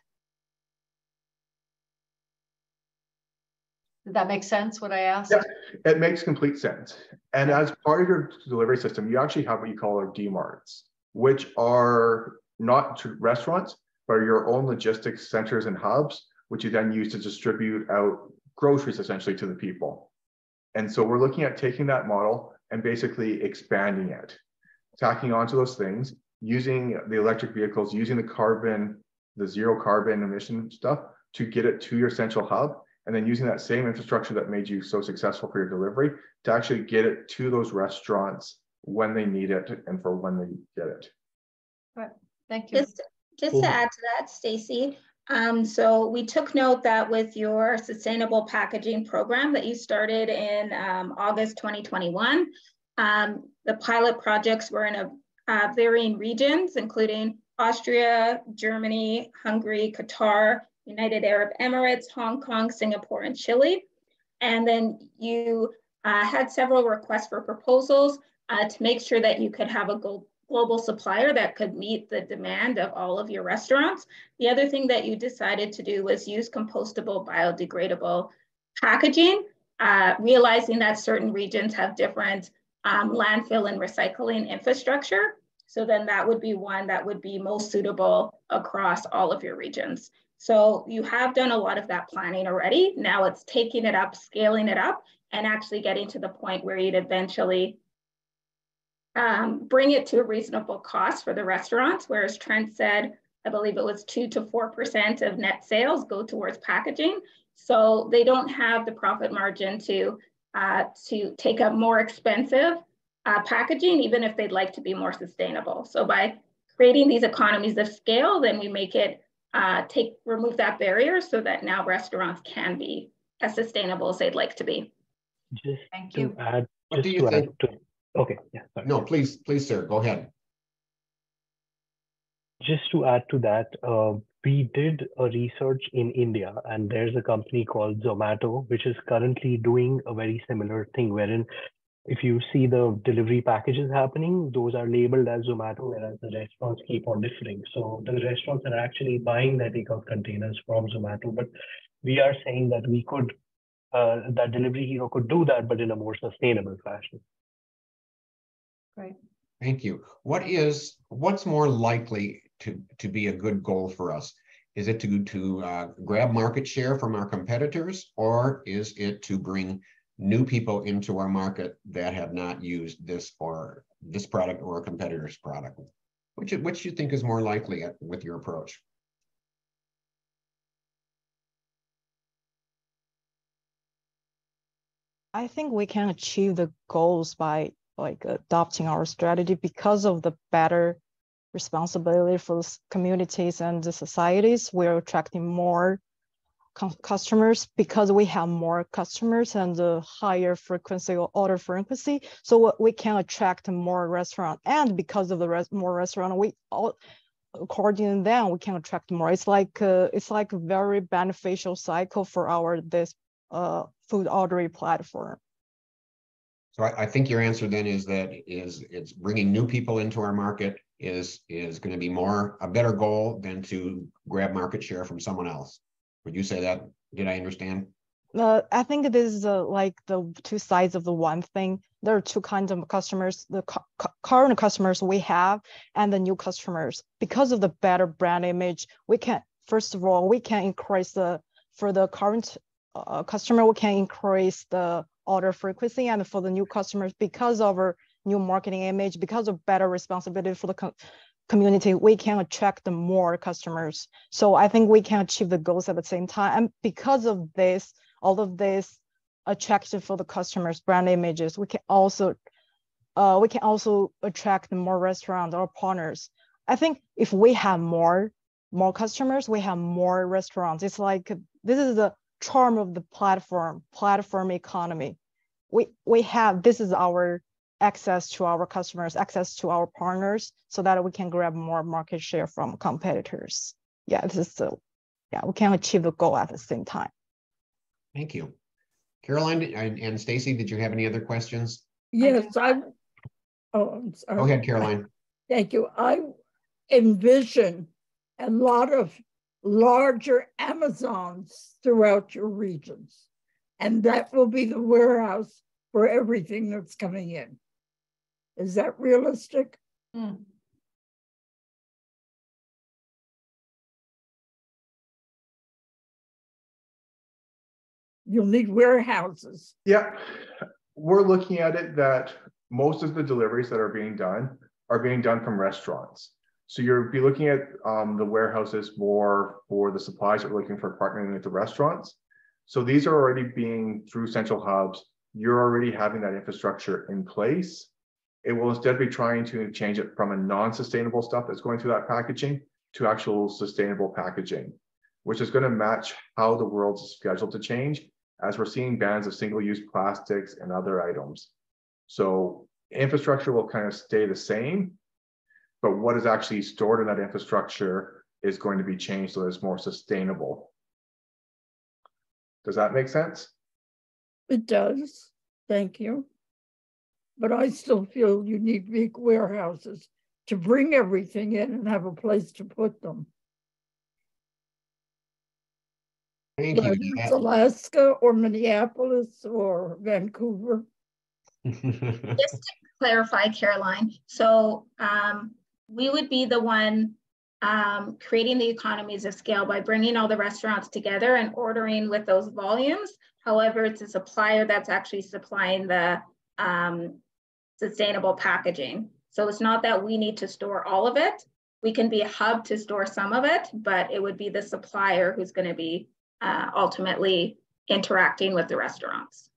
Did that make sense, what I asked? Yeah, it makes complete sense. And as part of your delivery system, you actually have what you call our DMarts, which are not restaurants, but are your own logistics centers and hubs, which you then use to distribute out groceries essentially to the people. And so we're looking at taking that model and basically expanding it, tacking onto those things, using the electric vehicles, using the zero carbon emission stuff to get it to your central hub, and then using that same infrastructure that made you so successful for your delivery to actually get it to those restaurants when they need it and for when they get it. Right. Thank you. Just to add to that, Stacy, so we took note that with your sustainable packaging program that you started in August 2021, the pilot projects were in varying regions, including Austria, Germany, Hungary, Qatar, United Arab Emirates, Hong Kong, Singapore, and Chile. And then you had several requests for proposals to make sure that you could have a global supplier that could meet the demand of all of your restaurants. The other thing that you decided to do was use compostable, biodegradable packaging, realizing that certain regions have different landfill and recycling infrastructure. So then that would be one that would be most suitable across all of your regions. So you have done a lot of that planning already. Now it's taking it up, scaling it up, and actually getting to the point where you'd eventually bring it to a reasonable cost for the restaurants, whereas Trent said, I believe it was 2 to 4% of net sales go towards packaging. So they don't have the profit margin to take a more expensive packaging, even if they'd like to be more sustainable. So by creating these economies of scale, then we make it remove that barrier so that now restaurants can be as sustainable as they'd like to be. Just Thank to you. add, What do you think? Okay, yeah. Sorry. No, please, sir, go ahead. Just to add to that, we did a research in India, and there's a company called Zomato, which is currently doing a very similar thing, wherein if you see the delivery packages happening, those are labeled as Zomato, whereas the restaurants keep on differing. So the restaurants are actually buying their takeout containers from Zomato, but we are saying that we could, that Delivery Hero could do that, but in a more sustainable fashion. Great. Thank you. What's more likely to be a good goal for us? Is it to grab market share from our competitors, or is it to bring new people into our market that have not used this product or a competitor's product? Which do you think is more likely with your approach? I think we can achieve the goals by adopting our strategy because of the better responsibility for communities and the societies. We're attracting more customers because we have more customers and the higher frequency or order frequency. So we can attract more restaurant, and because of the more restaurant, according to them, we can attract more. It's like a very beneficial cycle for this food ordering platform. So I think your answer then is that it's bringing new people into our market is going to be a better goal than to grab market share from someone else. Would you say that? Did I understand? I think this is like the two sides of the one thing. There are two kinds of customers, the current customers we have and the new customers. Because of the better brand image, first of all, we can increase for the current customer, we can increase the order frequency, and for the new customers, because of our new marketing image, because of better responsibility for the community, we can attract more customers. So I think we can achieve the goals at the same time. And because of this, all of this attraction for the customers, brand images, we can also attract more restaurants or partners. I think if we have more customers, we have more restaurants. It's like this is the charm of the platform economy. This is our access to our customers, access to our partners, so that we can grab more market share from competitors. We can achieve the goal at the same time. Thank you. Caroline and Stacy, did you have any other questions? Yes, I'm sorry. Go ahead, Caroline. Thank you. I envision a lot of larger Amazons throughout your regions, and that will be the warehouse for everything that's coming in. Is that realistic? You'll need warehouses. Yeah, we're looking at it that most of the deliveries that are being done from restaurants. So you'll be looking at the warehouses more for the supplies that we're looking for partnering with the restaurants. So these are already being through central hubs. You're already having that infrastructure in place. It will instead be trying to change it from a non-sustainable stuff that's going through that packaging to actual sustainable packaging, which is going to match how the world's scheduled to change as we're seeing bans of single-use plastics and other items. So infrastructure will kind of stay the same, but what is actually stored in that infrastructure is going to be changed so that it's more sustainable. Does that make sense? It does. Thank you. But I still feel you need big warehouses to bring everything in and have a place to put them. Thank you. Whether it's Alaska or Minneapolis or Vancouver. Just to clarify, Caroline, so we would be the one creating the economies of scale by bringing all the restaurants together and ordering with those volumes. However, it's a supplier that's actually supplying the sustainable packaging. So it's not that we need to store all of it. We can be a hub to store some of it, but it would be the supplier who's going to be ultimately interacting with the restaurants.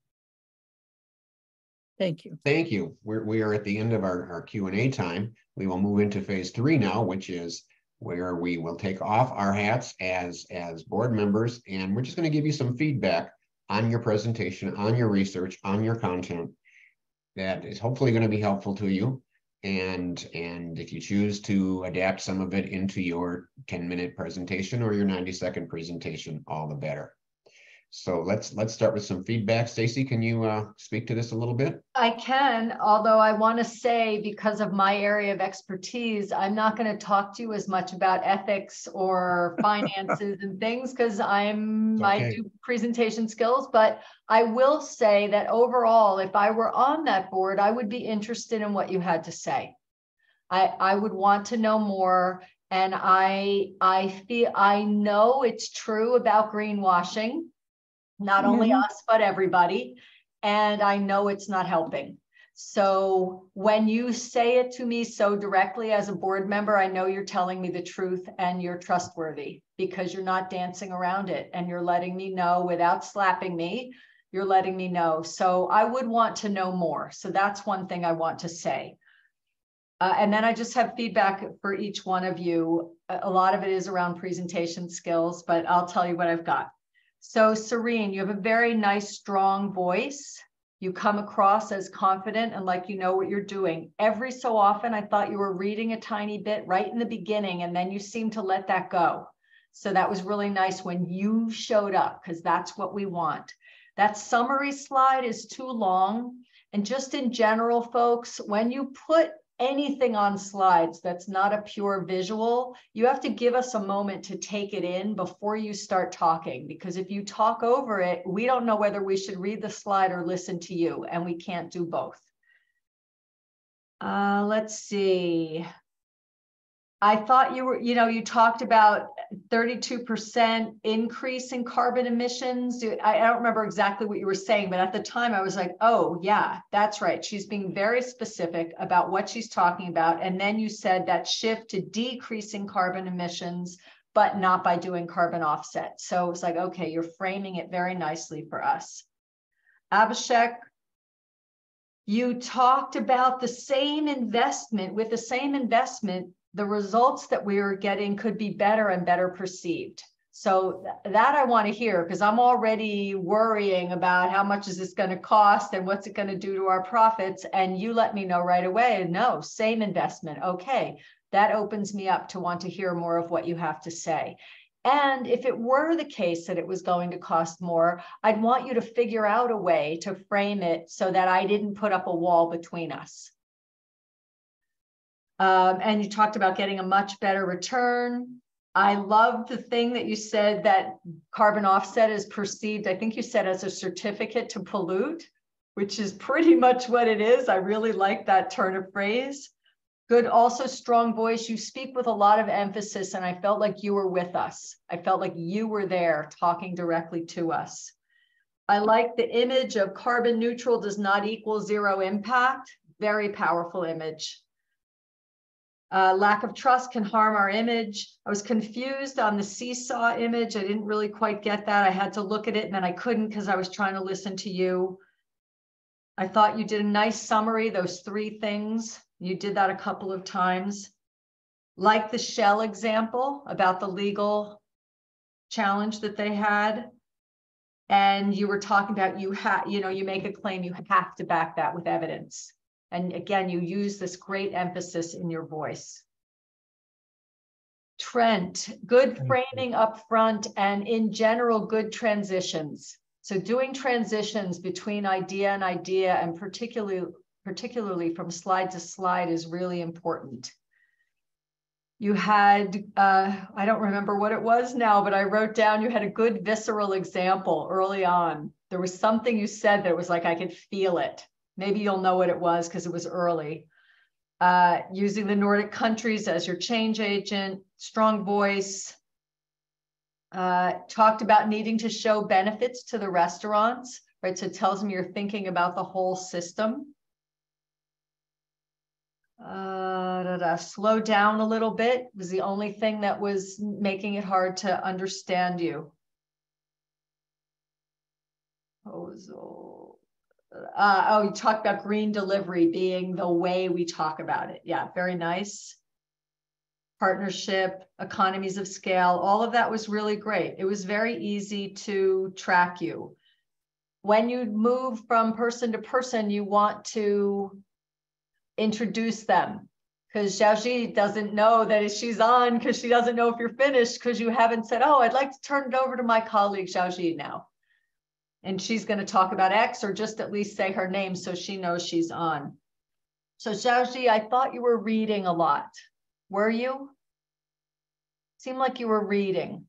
Thank you. Thank you. We are at the end of our Q&A time. We will move into phase 3 now, which is where we will take off our hats as board members, and we're just going to give you some feedback on your presentation, on your research, on your content that is hopefully going to be helpful to you. And if you choose to adapt some of it into your 10-minute presentation or your 90-second presentation, all the better. So let's start with some feedback. Stacy, can you speak to this a little bit? I can, although I want to say, because of my area of expertise, I'm not going to talk to you as much about ethics or finances and things, because I do presentation skills. But I will say that overall, if I were on that board, I would be interested in what you had to say. I would want to know more. And I know it's true about greenwashing. Not only us, but everybody. And I know it's not helping. So when you say it to me so directly as a board member, I know you're telling me the truth and you're trustworthy, because you're not dancing around it and you're letting me know without slapping me. You're letting me know. So I would want to know more. So that's one thing I want to say. And then I just have feedback for each one of you. A lot of it is around presentation skills, but I'll tell you what I've got. So Serene, you have a very nice, strong voice. You come across as confident and like you know what you're doing. Every so often, I thought you were reading a tiny bit right in the beginning, and then you seem to let that go. So that was really nice when you showed up, because that's what we want. That summary slide is too long. And just in general, folks, when you put anything on slides that's not a pure visual, you have to give us a moment to take it in before you start talking, because if you talk over it, we don't know whether we should read the slide or listen to you, and we can't do both. Let's see. I thought you were, you talked about 32% increase in carbon emissions. I don't remember exactly what you were saying, but at the time I was like, oh yeah, that's right. She's being very specific about what she's talking about. And then you said that shift to decreasing carbon emissions, but not by doing carbon offset. So it's like, okay, you're framing it very nicely for us. Abhishek, you talked about the same investment. With the same investment, the results that we are getting could be better and better perceived. So that I want to hear, because I'm already worrying about how much is this going to cost and what's it going to do to our profits. And you let me know right away, no, same investment. Okay, that opens me up to want to hear more of what you have to say. And if it were the case that it was going to cost more, I'd want you to figure out a way to frame it so that I didn't put up a wall between us. And you talked about getting a much better return. I love the thing that you said that carbon offset is perceived, I think you said, as a certificate to pollute, which is pretty much what it is. I really like that turn of phrase. Good, also strong voice. You speak with a lot of emphasis, and I felt like you were with us. I felt like you were there talking directly to us. I like the image of carbon neutral does not equal zero impact. Very powerful image. Lack of trust can harm our image. I was confused on the seesaw image. I didn't really quite get that. I had to look at it and then I couldn't because I was trying to listen to you. I thought you did a nice summary, those 3 things. You did that a couple of times. Like the Shell example about the legal challenge that they had. And you were talking about you make a claim, you have to back that with evidence. And again, you use this great emphasis in your voice. Trent, good framing up front and in general, good transitions. So doing transitions between idea and idea, and particularly from slide to slide, is really important. You had, I don't remember what it was now, but I wrote down you had a good visceral example early on. There was something you said that was like, I could feel it. Maybe you'll know what it was because it was early. Using the Nordic countries as your change agent, strong voice. Talked about needing to show benefits to the restaurants, right? So it tells them you're thinking about the whole system. Slow down a little bit was the only thing that was making it hard to understand you. Oh, you talked about green delivery being the way we talk about it. Yeah, very nice. Partnership, economies of scale, all of that was really great. It was very easy to track you. When you move from person to person, you want to introduce them, because Xiaoji doesn't know that she's on, because she doesn't know if you're finished, because you haven't said, oh, I'd like to turn it over to my colleague Xiaoji now. And she's going to talk about X, or just at least say her name so she knows she's on. So Xiaoji, I thought you were reading a lot. Were you? Seemed like you were reading.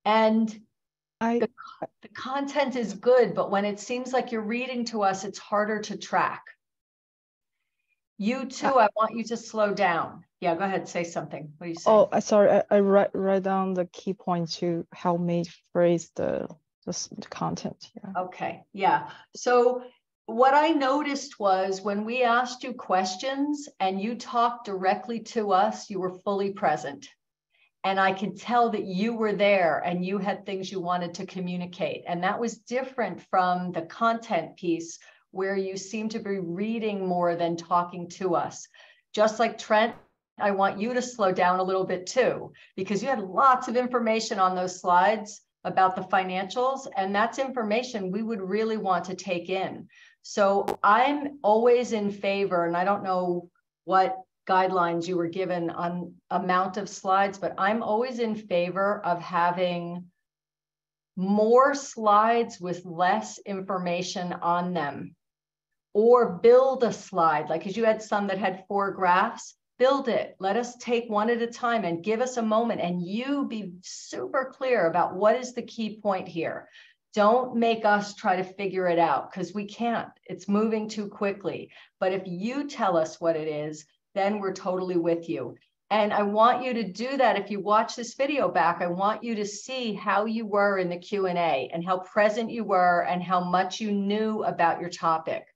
And the content is good, but when it seems like you're reading to us, it's harder to track. You too, I want you to slow down. Yeah, go ahead, say something. What are you saying? Oh, sorry, I write down the key points to help me phrase the content. Yeah. Okay, yeah. So what I noticed was when we asked you questions and you talked directly to us, you were fully present. And I could tell that you were there and you had things you wanted to communicate. And that was different from the content piece where you seem to be reading more than talking to us. Just like Trent, I want you to slow down a little bit too, because you had lots of information on those slides about the financials, and that's information we would really want to take in. So I'm always in favor, and I don't know what guidelines you were given on amount of slides, but I'm always in favor of having more slides with less information on them, or build a slide. Like, as you had some that had 4 graphs, build it. Let us take one at a time and give us a moment, and you be super clear about what is the key point here. Don't make us try to figure it out, because we can't. It's moving too quickly. But if you tell us what it is, then we're totally with you. And I want you to do that. If you watch this video back, I want you to see how you were in the Q&A and how present you were and how much you knew about your topic.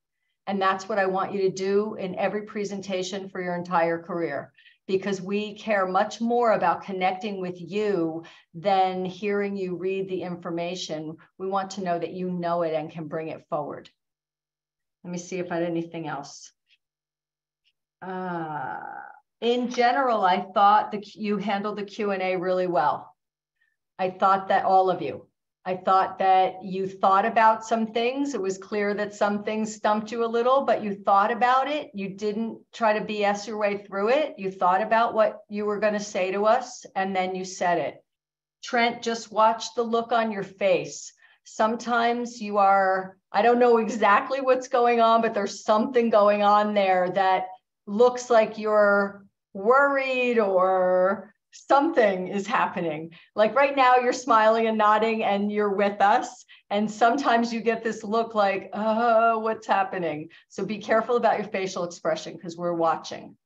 And that's what I want you to do in every presentation for your entire career, because we care much more about connecting with you than hearing you read the information. We want to know that you know it and can bring it forward. Let me see if I had anything else. In general, I thought you handled the Q&A really well. I thought that all of you. I thought that you thought about some things. It was clear that some things stumped you a little, but you thought about it. You didn't try to BS your way through it. You thought about what you were going to say to us, and then you said it. Trent, just watch the look on your face. Sometimes you are, I don't know exactly what's going on, but there's something going on there that looks like you're worried or something is happening. Like right now, you're smiling and nodding and you're with us. And sometimes you get this look like, oh, what's happening? So be careful about your facial expression, because we're watching.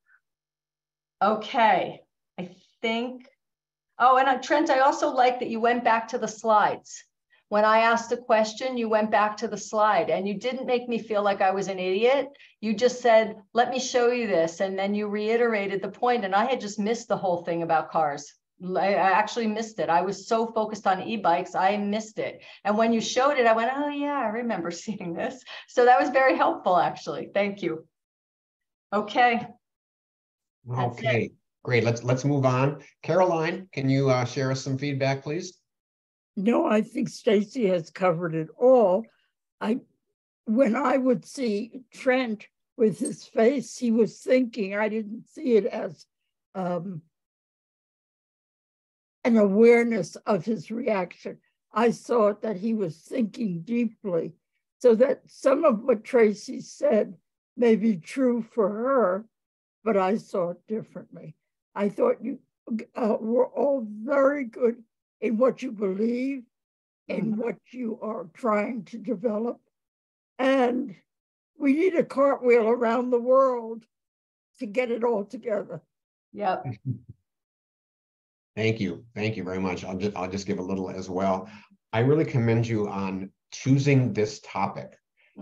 Okay, I think, oh, and Trent, I also like that you went back to the slides. When I asked a question, you went back to the slide, and you didn't make me feel like I was an idiot. You just said, let me show you this. And then you reiterated the point, and I had just missed the whole thing about cars. I actually missed it. I was so focused on e-bikes, I missed it. And when you showed it, I went, oh yeah, I remember seeing this. So that was very helpful, actually. Thank you. Okay. Okay, great. Let's move on. Caroline, can you share us some feedback, please? No, I think Stacy has covered it all. When I would see Trent with his face, he was thinking. I didn't see it as an awareness of his reaction. I saw it that he was thinking deeply, so that some of what Tracy said may be true for her, but I saw it differently. I thought you were all very good in what you believe, in what you are trying to develop. And we need a cartwheel around the world to get it all together. Yep. Thank you. Thank you very much. I'll just give a little as well. I really commend you on choosing this topic.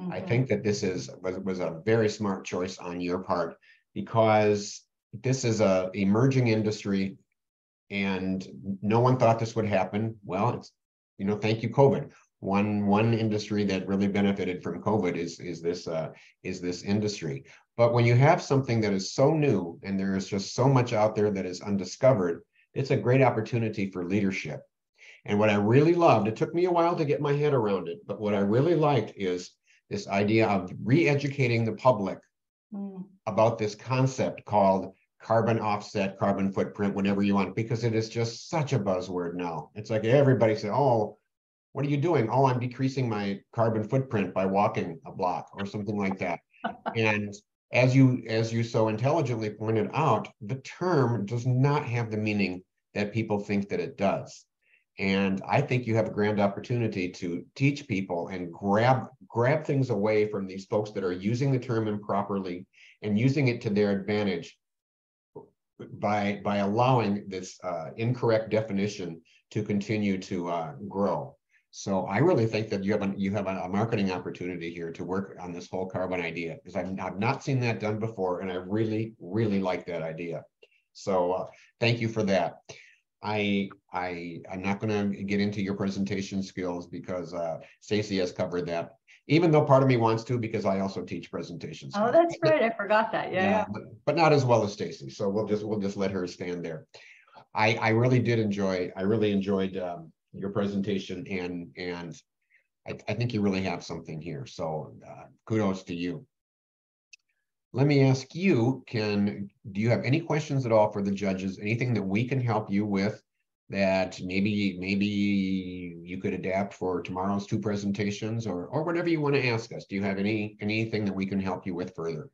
I think that this was a very smart choice on your part, because this is an emerging industry and no one thought this would happen. Well, it's, thank you, COVID. One industry that really benefited from COVID is this industry. But when you have something that is so new and there is just so much out there that is undiscovered, it's a great opportunity for leadership. And what I really loved, it took me a while to get my head around it, but what I really liked is this idea of re-educating the public about this concept called carbon offset, carbon footprint, whatever you want, because it is just such a buzzword now. It's like everybody says, oh, what are you doing? Oh, I'm decreasing my carbon footprint by walking a block or something like that. And as you so intelligently pointed out, the term does not have the meaning that people think that it does. And I think you have a grand opportunity to teach people and grab things away from these folks that are using the term improperly and using it to their advantage by allowing this incorrect definition to continue to grow. So I really think that you have a marketing opportunity here to work on this whole carbon idea, because I've not seen that done before, and I really, really like that idea. So thank you for that. I'm not going to get into your presentation skills because Stacy has covered that. Even though part of me wants to, because I also teach presentation skills. Oh, that's right. I forgot that. Yeah. But not as well as Stacy. So we'll just let her stand there. I really enjoyed your presentation, and I think you really have something here. So kudos to you. Let me ask you, do you have any questions at all for the judges? Anything that we can help you with that maybe you could adapt for tomorrow's 2 presentations, or whatever you want to ask us? Do you have anything that we can help you with further?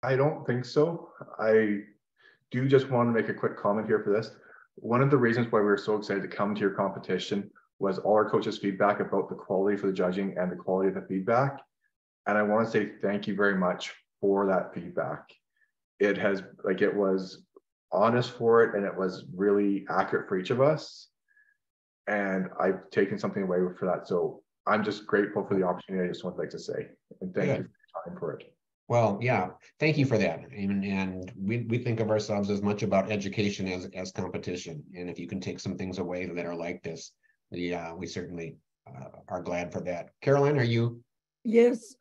I don't think so. I do just want to make a quick comment here for this. One of the reasons why we were so excited to come to your competition was all our coaches' feedback about the quality for the judging and the quality of the feedback. And I want to say thank you very much for that feedback. It was honest for it, and it was really accurate for each of us. And I've taken something away for that. So I'm just grateful for the opportunity. I just would like to say, and thank you for your time for it. Well, yeah, thank you for that. And we think of ourselves as much about education as competition. And if you can take some things away that are like this, we certainly are glad for that. Caroline, are you? Yes,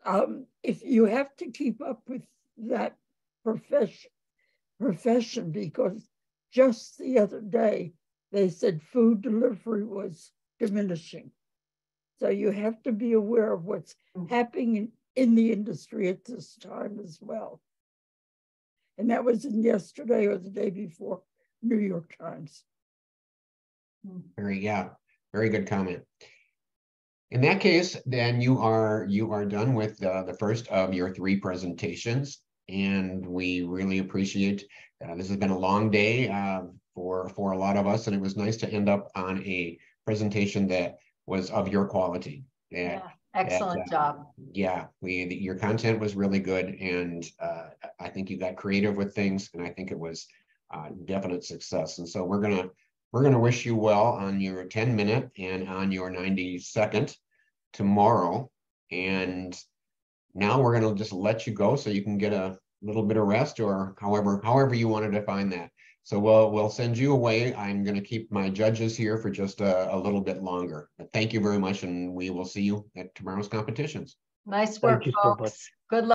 if you have to keep up with that profession, because just the other day they said food delivery was diminishing. So you have to be aware of what's happening in the industry at this time as well. And that was in yesterday or the day before New York Times. Very good comment. In that case, then you are done with the first of your 3 presentations, and we really appreciate. This has been a long day for a lot of us, and it was nice to end up on a presentation that was of your quality. Excellent job. Yeah, your content was really good, and I think you got creative with things, and I think it was definite success. And so we're gonna wish you well on your 10-minute and on your 90-second tomorrow. And now we're gonna just let you go so you can get a little bit of rest, or however you want to define that. So we'll send you away. I'm going to keep my judges here for just a little bit longer. But thank you very much, and we will see you at tomorrow's competitions. Nice work, folks. Good luck.